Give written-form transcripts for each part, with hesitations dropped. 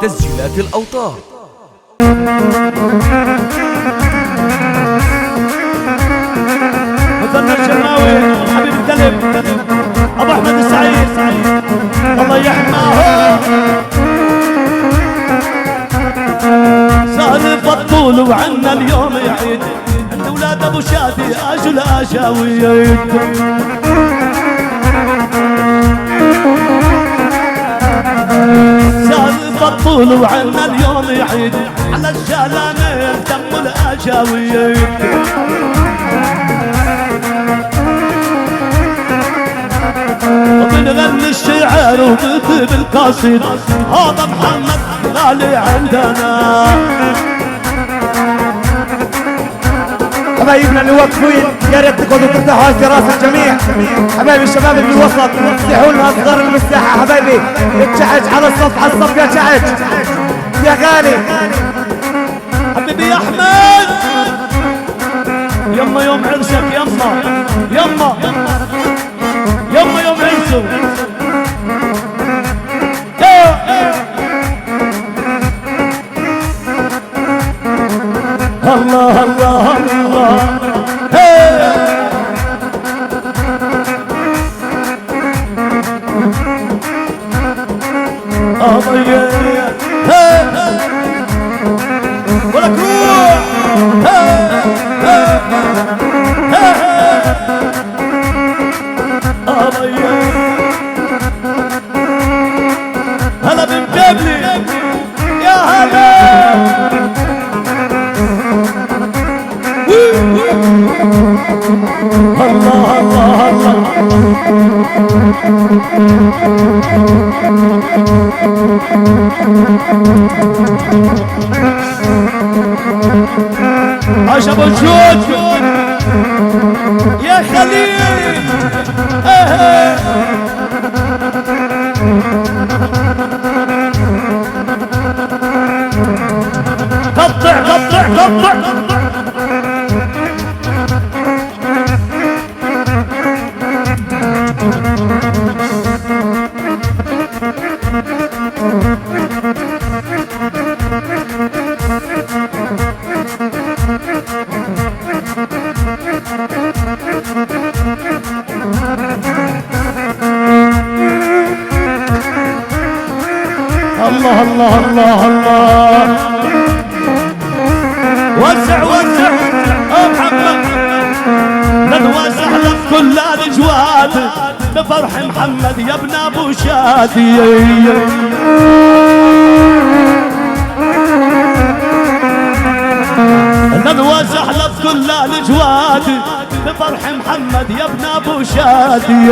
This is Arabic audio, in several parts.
تسجيلات الأوتار. مثلنا الشناوي حبيب القلب ابو احمد السعيد الله يحماه. سالف الطول وعنا اليوم يعيد عند ولاد ابو شادي اجوا الاشاويين. سالف الطول وعنا اليوم يعيد على الشالانين دم الاشاويين. وبنغني الشعر ونكتب القصيد هذا محمد غالي عندنا. حبايبنا اللي واقفين يا ريت تقعدوا ترتاحوا على راس الجميع. حبايبي الشباب اللي بالوسط افتحوا لنا اصغر المساحه. حبايبي التشعج على الصف على الصف يا تشعج يا غالي. حبيبي يا احمد يما يوم عرسك يما يما يما يوم عرسه. الله الله الله ولك روح هلا بمجابلي يا هلا. الله الله الله عاش ابو الجود يا خليل. قطع قطع قطع الله الله الله الله. وسع وسع محمد نتوسع لك كل الاجواد بفرح محمد يا ابن ابو شادي. نتوسع لك كل الاجواد بفرح محمد يا ابن ابو شادي.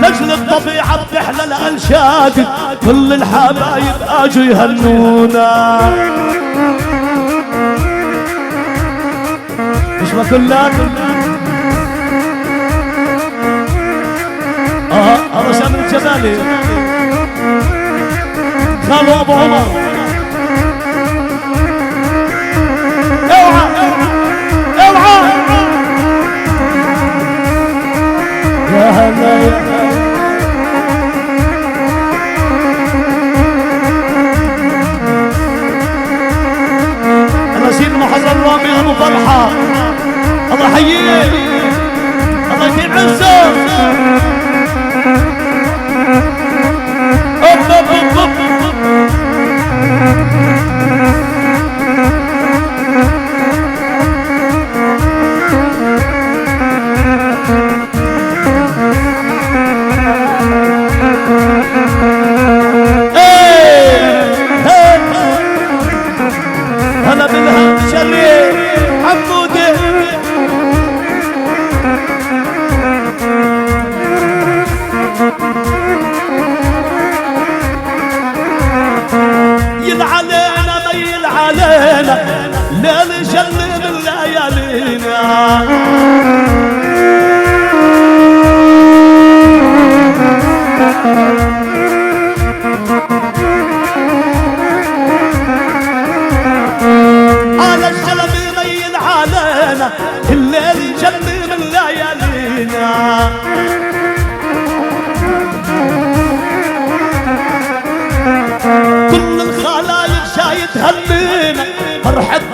لجل الطبيعة بتحلى الأنشاد كل الحبايب اجوا يهنونا. مش ما كلنا ابو سامر الجمالي خالو ابو عمر. اوعى اوعى يا هلا يا رشيد محرم رامي ابو فرحه الله يحييه الله يديم عزه.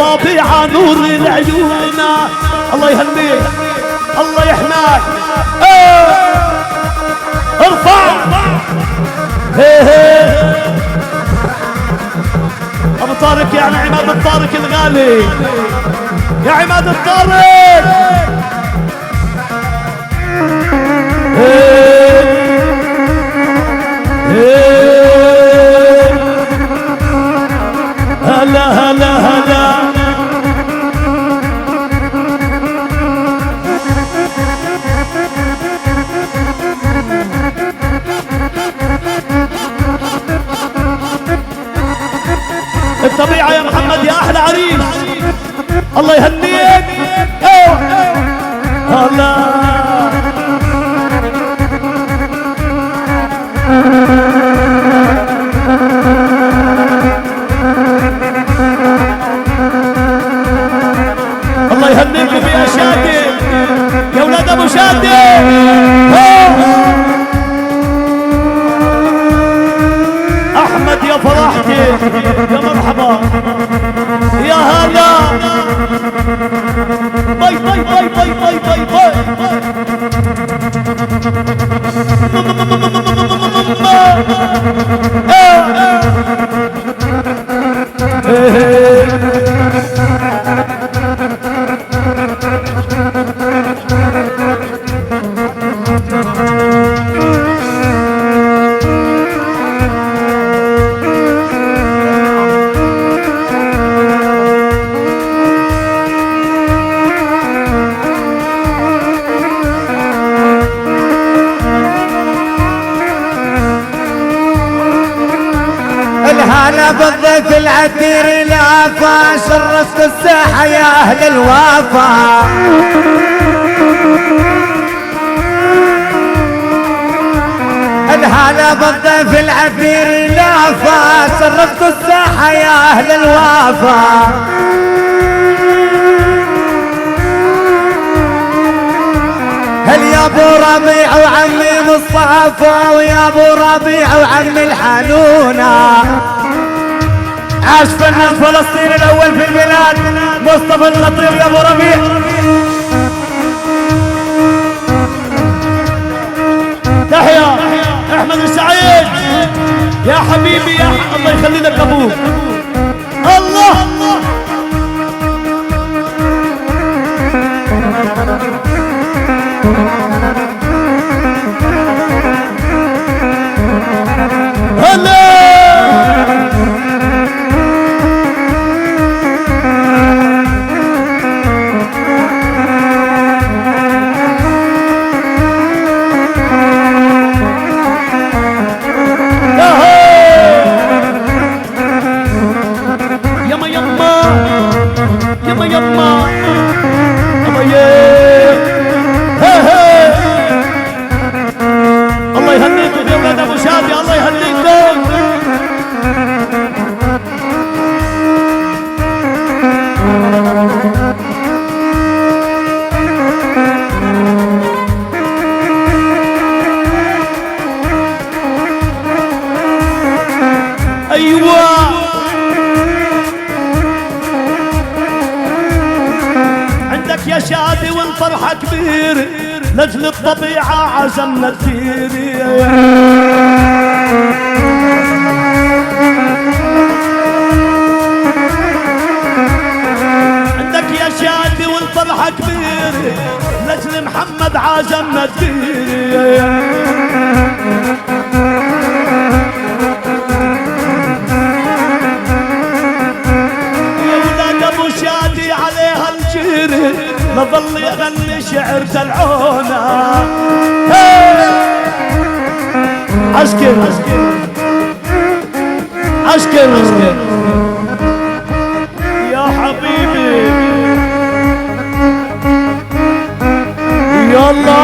الطبيعة نور العيون. الله يهنيك الله يحماك. ارفع ابو طارق يعني عماد الطارق الغالي يا عماد الطارق. هلا هلا هلا الطبيعة يا محمد يا أحلى عريس. الله يهنيك. هلا الله يهنيكم يا شادي يا ولاد ابو شادي. احمد يا فرحتي يا مرحبا يا هلا. باي باي باي باي باي باي باي. الهلا بالضيف العتير العفا شرفت الساحة يا أهل الوفا. الهلا بالضيف العتير العفا شرفت الساحة يا أهل الوفا. هل يا ابو ربيع وعمي مصطفى ويا ابو ربيع وعمي الحنونة. عاش فنان فلسطين الاول في البلاد مصطفى الخطيب يا ابو ربيع. تحيا احمد السعيد يا حبيبي يا الله يخلي لك ابوك. الله هلا يما يما يما يما أبا يه الله يهنيكم يا ولاد ابو شادي الله يهنيكم. ايوه عندك يا شادي والفرحة كبير لاجل الطبيعة عزمنا كثير. عندك يا شادي والفرحة كبير لاجل محمد عزمنا كثير. شادي عليها الجير نظل يغني شعر دلعونا. عسكر عسكر يا حبيبي يلا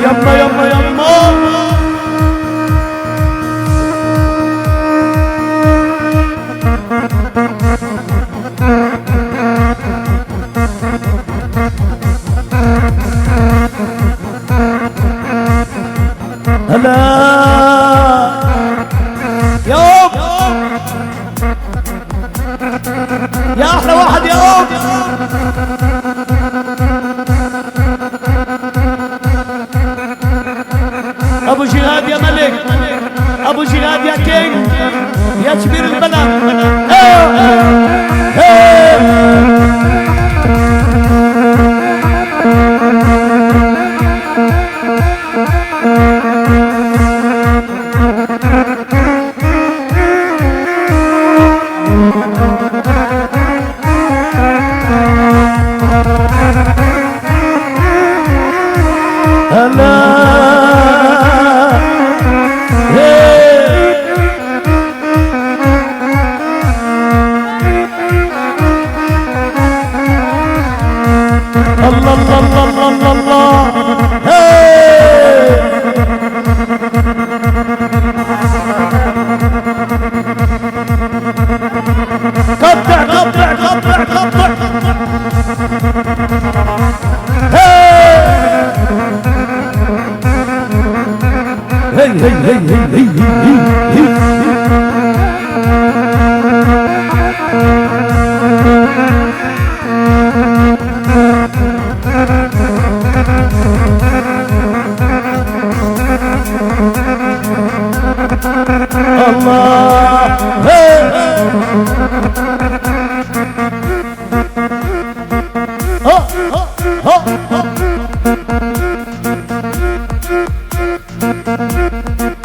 يما يما يما يا احلى واحد يا ام. ابو جهاد يا ملك، ابو جهاد يا كينج، يا كبير البلد.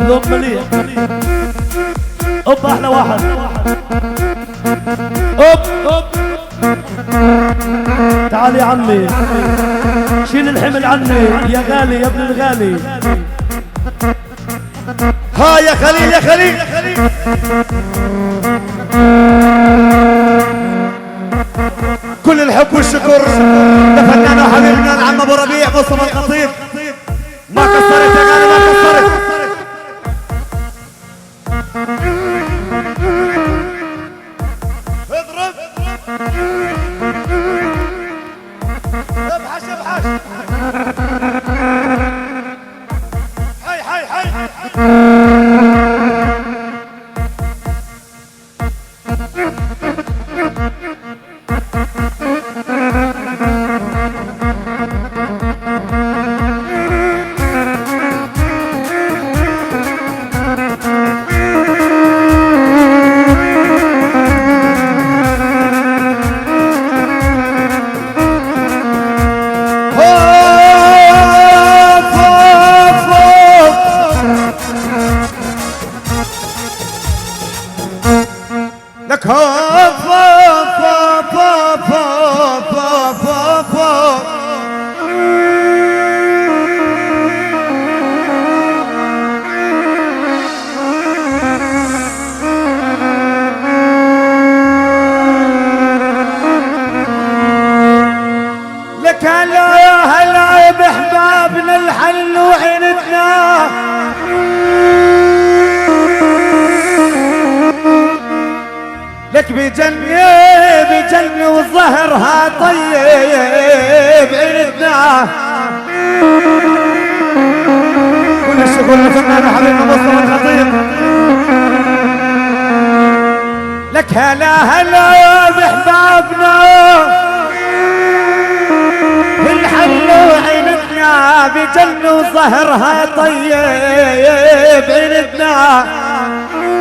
لوب مليح. اوب احلى واحد. اوب تعال يا عمي، شيل الحمل عني يا غالي يا ابن الغالي. ها يا خليل يا خليل. كل الحب والشكر لفنان وحبيبنا العم ابو ربيع مصطفى الخطيب. ما قصرت يا غالي ما قصرت. اضرب ابحش ابحش. حي حي حي لك هوب هوب هوب هوب هوب هوب هوب. لك هلا يا هلا بحبابنا الحل وعينتنا. لك بجنة وظهرها طيب عينتنا. كل الشكر لفنان حبيبنا مصطفى الخطيب. لك هلا هلا يا بحبابنا بالحل وعينتنا. بجنة وظهرها طيب عينتنا.